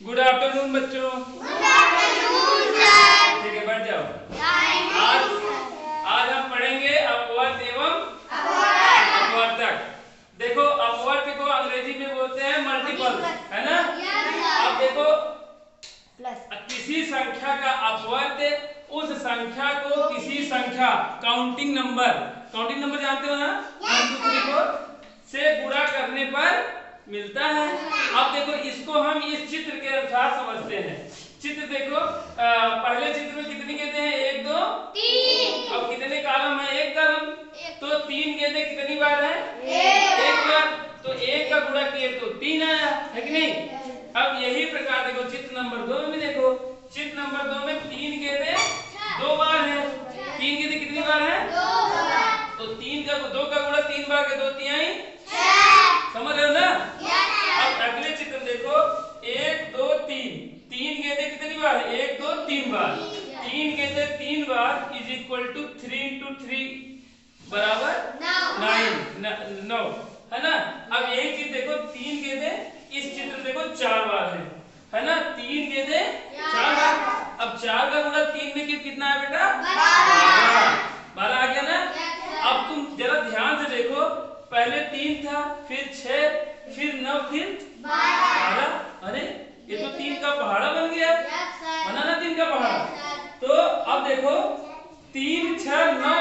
Good afternoon बच्चों। Good afternoon sir. ठीक है, बैठ जाओ। आज आज हम पढ़ेंगे अपवर्त एवं अपवर्तक। देखो, अपवर्त को अंग्रेजी में बोलते हैं मल्टीपल, है ना। अब देखो, किसी संख्या का अपवर्त उस संख्या को किसी संख्या काउंटिंग नंबर जानते हो ना, 1 2 3 4 से गुणा करने पर मिलता है। अब देखो, इसको हम इस चित्र के अनुसार समझते हैं। चित्र देखो, पहले चित्र में कितनी गेंदें हैं? 1 2 3। अब कितने कॉलम है? 1 कॉलम। तो 3 गेंदें कितनी बार है? 1 बार। तो 1 का गुणा किए तो 3 आया, है कि नहीं? अब यही प्रकार देखो, चित्र नंबर 2 में देखो, चित्र नंबर 2 में 3 गेंदें 2 बार है। 3 गेंदें कितनी बार है? 2 बार। तो 3 का 2 का गुणा 3 बार के 2 तिहाई 6। समझ रहे हो ना? अब अगले चित्र देखो, 1 2 3। 3 गेंदें कितनी बार है? 1 2 3 बार। 3 गेंदें 3 बार इज इक्वल टू 3 × 3 बराबर 9, है ना। अब यही चीज देखो, 3 गेंदें इस चित्र देखो 4 बार है ना। 3 गेंदें 4 बार। अब 4 का गुणा 3 में कितना है बेटा? 12 आ गया ना। अब तुम जरा ध्यान से देखो, पहले 3 था, फिर 6, फिर 9, फिर 12। अरे ये तो 3 का पहाड़ा बन गया। बना ना 3 का पहाड़ा। तो अब देखो, 3 6 9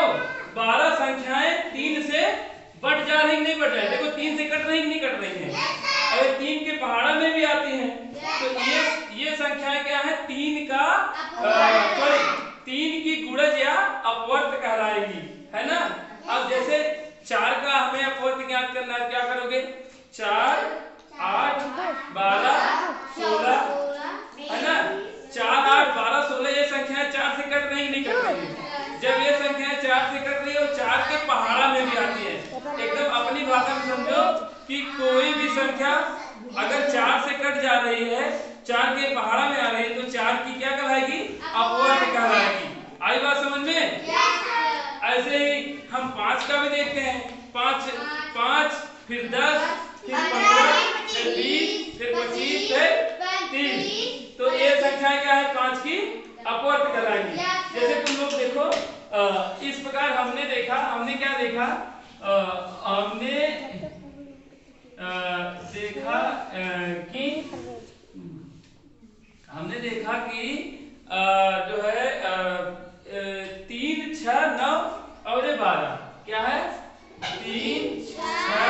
12 संख्याएं 3 से बढ़ जा रही नहीं बढ़ रही? देखो, 3 से कट रही नहीं कट रही है? अगर 3 के पहाड़ा में भी आती हैं तो ये संख्याएं क्या है? 3 का 3 की गुणज या अपवर्त कहलाएगी, है ना। अब जैसे 4 का हमें अपवर्त ज्ञात करना है, क्या करोगे? 4 8 12 16, है ना। 4 8 12 16 ये संख्याएं 4 से कट रही नहीं कट रही है? जब ये संख्याएं 4 से कट रही है और 4 के पहाड़ा में भी आती है, एकदम अपनी भाषा में समझो कि कोई भी संख्या अगर 4 से कट जा रही है, 4 के पहाड़ा में आ रही है, तो 4 की क्या कहलाएगी? अपवर्त कहलाएगी। आई बात समझ में? ऐसे ही हम 5 का भी देखते हैं। 5 फिर 10 फिर 15 फिर 20 फिर 25 फिर 30। तो ये संख्या क्या है? 5 की अपवर्त कहलाएगी। जैसे तुम लोग देखो, इस प्रकार हमने देखा हमने क्या देखा हमने देखा कि जो है 3 6 9 और 12 क्या है? 3 6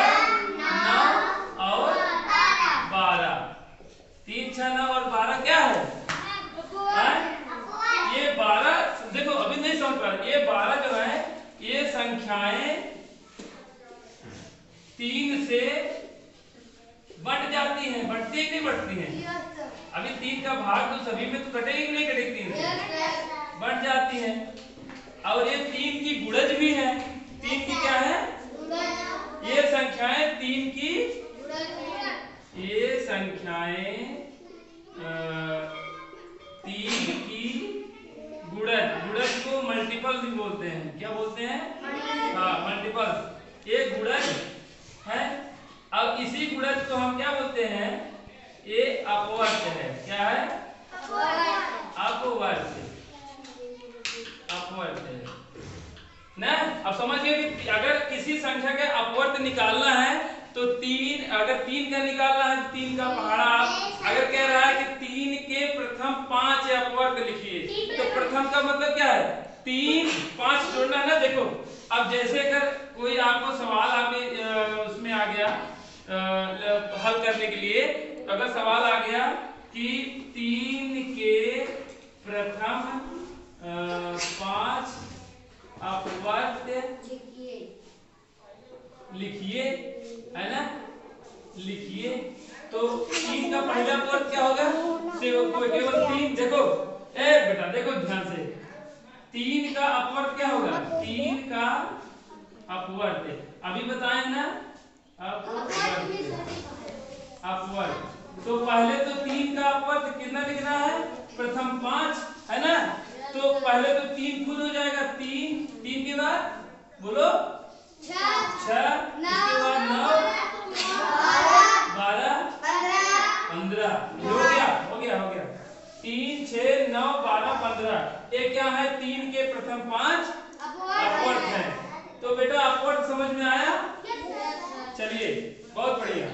9 और 12। 3 6 9 और 12 क्या है? ये 12 देखो, अभी नहीं समझ पा रहे। ये 12 जो है, ये संख्याएं 3 से बढ़ जाती हैं। बढ़ती है कि नहीं बढ़ती हैं? अभी 3 का भाग तो सभी में तो कटेगी नहीं कटेगी? 3 से बढ़ जाती है। और ये 3 की गुणज भी है। 3 की क्या है? ये संख्याएं 3 की ये संख्याएं 3 की गुणज को मल्टीपल भी बोलते हैं। क्या बोलते हैं? हाँ, मल्टीपल। ये गुणज है। अब इसी गुणज को हम क्या बोलते हैं? ये अपवर्त है। क्या है? अपवर्त है ना। अब समझिए कि अगर किसी संख्या का अपवर्त निकालना है तो 3, अगर 3 का निकालना है, 3 का पहाड़ा अगर कह रहा है कि 3 के प्रथम 5 अपवर्त लिखिए, तो प्रथम का मतलब क्या है? 3 5 जोड़ना है ना। देखो, अब जैसे अगर कोई आपको सवाल उसमें आ गया हल करने के लिए, तो अगर सवाल आ गया कि 3 के प्रथम 5 अपवर्त लिखिए, है ना, लिखिए। तो 3 का पहला अपवर्त क्या होगा? केवल 3। देखो बेटा, देखो ध्यान से, 3 का अपवर्त क्या होगा? 3 का अपवर्त अभी बताए ना, अपवर्त। तो पहले तो 3 का अपवर्त कितना लिखना है? प्रथम 5, है ना। तो पहले तो 3 खुद हो जाएगा। 3 के बाद बोलो 6, इसके बाद 9 12 15 हो गया। गया 3 6 9 12 15। ये क्या है 3 के प्रथम 5 अपवर्त है। तो बेटा अपवर्त समझ में आया? चलिए बहुत बढ़िया।